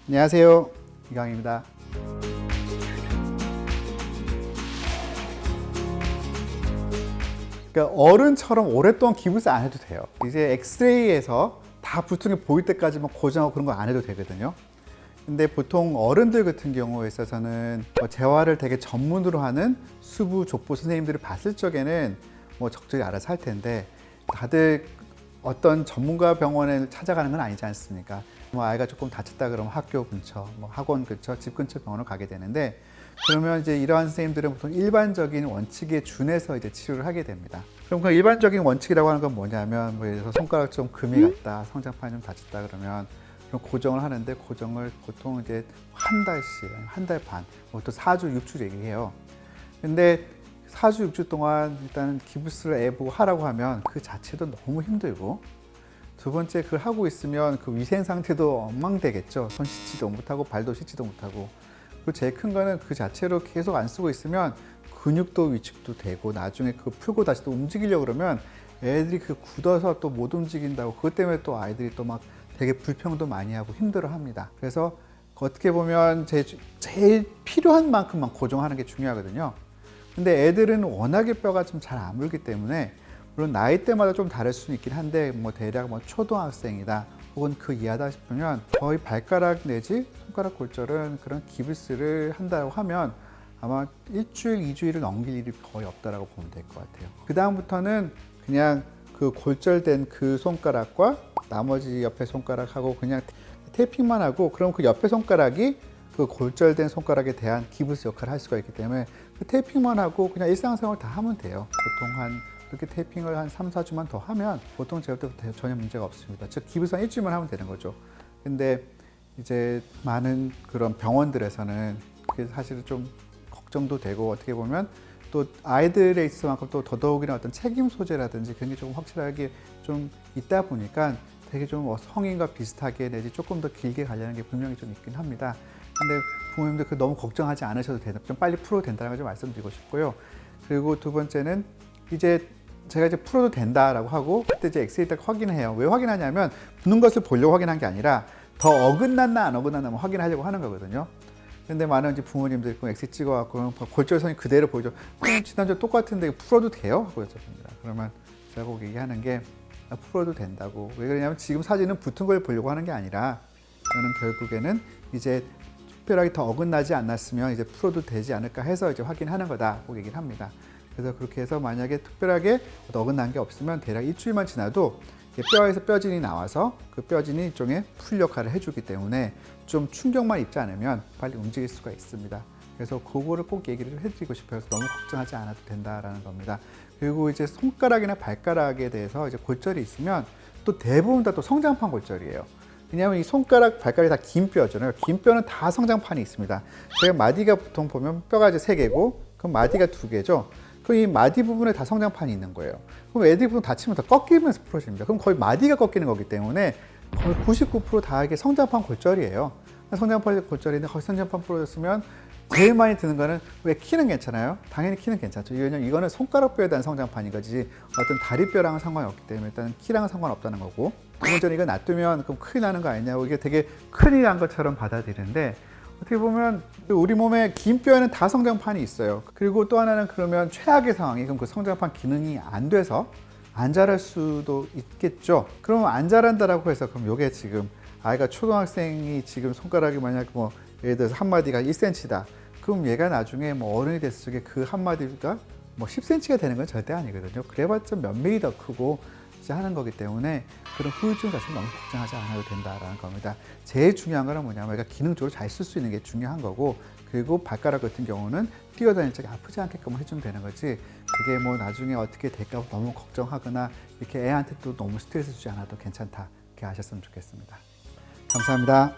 안녕하세요. 이강입니다. 그러니까 어른처럼 오랫동안 기부스 안 해도 돼요. 이제 엑스레이에서 다 붙은 게 보일 때까지만 고정하고 그런 거 안 해도 되거든요. 근데 보통 어른들 같은 경우에 있어서는 재활을 되게 전문으로 하는 수부, 족보 선생님들을 봤을 적에는 적절히 알아서 할 텐데, 다들 어떤 전문가 병원에 찾아가는 건 아니지 않습니까? 아이가 조금 다쳤다 그러면 학교 근처, 학원 근처, 집 근처 병원을 가게 되는데, 그러면 이제 이러한 선생님들은 보통 일반적인 원칙에 준해서 이제 치료를 하게 됩니다. 그럼 그 일반적인 원칙이라고 하는 건 뭐냐면, 예를 들어서 손가락 좀 금이 갔다, 성장판이 좀 다쳤다 그러면 그럼 고정을 하는데, 고정을 보통 이제 한 달씩, 한 달 반, 또 4주, 6주 얘기해요. 근데 4주, 6주 동안 일단은 기부스를 애보고 하라고 하면 그 자체도 너무 힘들고, 두 번째 그걸 하고 있으면 그 위생 상태도 엉망되겠죠. 손 씻지도 못하고 발도 씻지도 못하고. 그리고 제일 큰 거는 그 자체로 계속 안 쓰고 있으면 근육도 위축도 되고, 나중에 그거 풀고 다시 또 움직이려고 그러면 애들이 그 굳어서 또 못 움직인다고, 그것 때문에 또 아이들이 또 막 되게 불평도 많이 하고 힘들어 합니다. 그래서 어떻게 보면 제일 필요한 만큼만 고정하는 게 중요하거든요. 근데 애들은 워낙에 뼈가 좀 잘 안 물기 때문에, 물론 나이대마다 좀 다를 수는 있긴 한데, 대략 초등학생이다 혹은 그 이하다 싶으면 거의 발가락 내지 손가락 골절은 그런 기부스를 한다고 하면 아마 일주일, 2주일을 넘길 일이 거의 없다라고 보면 될 것 같아요. 그 다음부터는 그냥 그 골절된 그 손가락과 나머지 옆에 손가락하고 그냥 테이핑만 하고, 그럼 그 옆에 손가락이 그 골절된 손가락에 대한 기부스 역할을 할 수가 있기 때문에 그 테이핑만 하고 그냥 일상생활 다 하면 돼요. 보통 그렇게 테이핑을 한 3, 4주만 더 하면 보통 제가 때부터 전혀 문제가 없습니다. 즉 기부스 한 일주일만 하면 되는 거죠. 근데 이제 많은 그런 병원들에서는 그게 사실은 좀 걱정도 되고, 어떻게 보면 또 아이들에 있어서만큼 또 더더욱이나 어떤 책임 소재라든지 그런 게 좀 확실하게 좀 있다 보니까 되게 좀 성인과 비슷하게 내지 조금 더 길게 가려는 게 분명히 좀 있긴 합니다. 근데 부모님들 그 너무 걱정하지 않으셔도 돼요. 좀 빨리 풀어도 된다는 걸 좀 말씀드리고 싶고요. 그리고 두 번째는 제가 이제 풀어도 된다라고 하고, 그때 이제 엑스레이 딱 확인해요. 왜 확인하냐면 붓는 것을 보려고 확인한 게 아니라 더 어긋났나 안 어긋났나 확인하려고 하는 거거든요. 근데 많은 이제 부모님들이 엑스레이 찍어갖고 골절선이 그대로 보이죠. 지난주 똑같은데 풀어도 돼요? 하고 여쭤봅니다. 그러면 제가 꼭 얘기하는 게 풀어도 된다고. 왜 그러냐면 지금 사진은 붙은 걸 보려고 하는 게 아니라, 저는 결국에는 이제 특별하게 더 어긋나지 않았으면 이제 풀어도 되지 않을까 해서 이제 확인하는 거다 꼭 얘기를 합니다. 그래서 그렇게 해서 만약에 특별하게 어긋난 게 없으면 대략 일주일만 지나도 뼈에서 뼈진이 나와서 그 뼈진이 일종의 풀 역할을 해주기 때문에 좀 충격만 입지 않으면 빨리 움직일 수가 있습니다. 그래서 그거를 꼭 얘기를 해드리고 싶어서 너무 걱정하지 않아도 된다라는 겁니다. 그리고 이제 손가락이나 발가락에 대해서 이제 골절이 있으면 또 대부분 다 또 성장판 골절이에요. 왜냐하면 이 손가락, 발가락이 다 긴 뼈잖아요. 긴 뼈는 다 성장판이 있습니다. 제가 마디가 보통 보면 뼈가 이제 3개고, 그럼 마디가 2개죠. 그럼 이 마디 부분에 다 성장판이 있는 거예요. 그럼 애들이 보통 다치면 다 꺾이면서 부러집니다. 그럼 거의 마디가 꺾이는 거기 때문에 거의 99% 이게 성장판 골절이에요. 성장판 골절인데 거의 성장판 부러졌으면 제일 많이 드는 거는, 왜 키는 괜찮아요? 당연히 키는 괜찮죠. 왜냐면 이거는 손가락뼈에 대한 성장판인 거지 어떤 다리뼈랑은 상관이 없기 때문에 일단 키랑은 상관없다는 거고, 두 번째는 이거 놔두면 그럼 큰일 나는 거 아니냐고, 이게 되게 큰일 난 것처럼 받아들이는데, 어떻게 보면 우리 몸에 긴 뼈에는 다 성장판이 있어요. 그리고 또 하나는, 그러면 최악의 상황이, 그럼 그 성장판 기능이 안 돼서 안 자랄 수도 있겠죠. 그러면 안 자란다라고 해서, 그럼 요게 지금 아이가 초등학생이 지금 손가락이 만약 예를 들어서 한 마디가 1cm다. 그럼 얘가 나중에 어른이 됐을 적에 그 한 마디가 10cm가 되는 건 절대 아니거든요. 그래봤자 몇 미리 더 크고 하는 거기 때문에 그런 후유증 자체는 너무 걱정하지 않아도 된다라는 겁니다. 제일 중요한 거는 뭐냐면 얘가 기능적으로 잘 쓸 수 있는 게 중요한 거고, 그리고 발가락 같은 경우는 뛰어다닐 적에 아프지 않게끔 해주면 되는 거지, 그게 나중에 어떻게 될까 너무 걱정하거나 이렇게 애한테 또 너무 스트레스 주지 않아도 괜찮다, 이렇게 아셨으면 좋겠습니다. 감사합니다.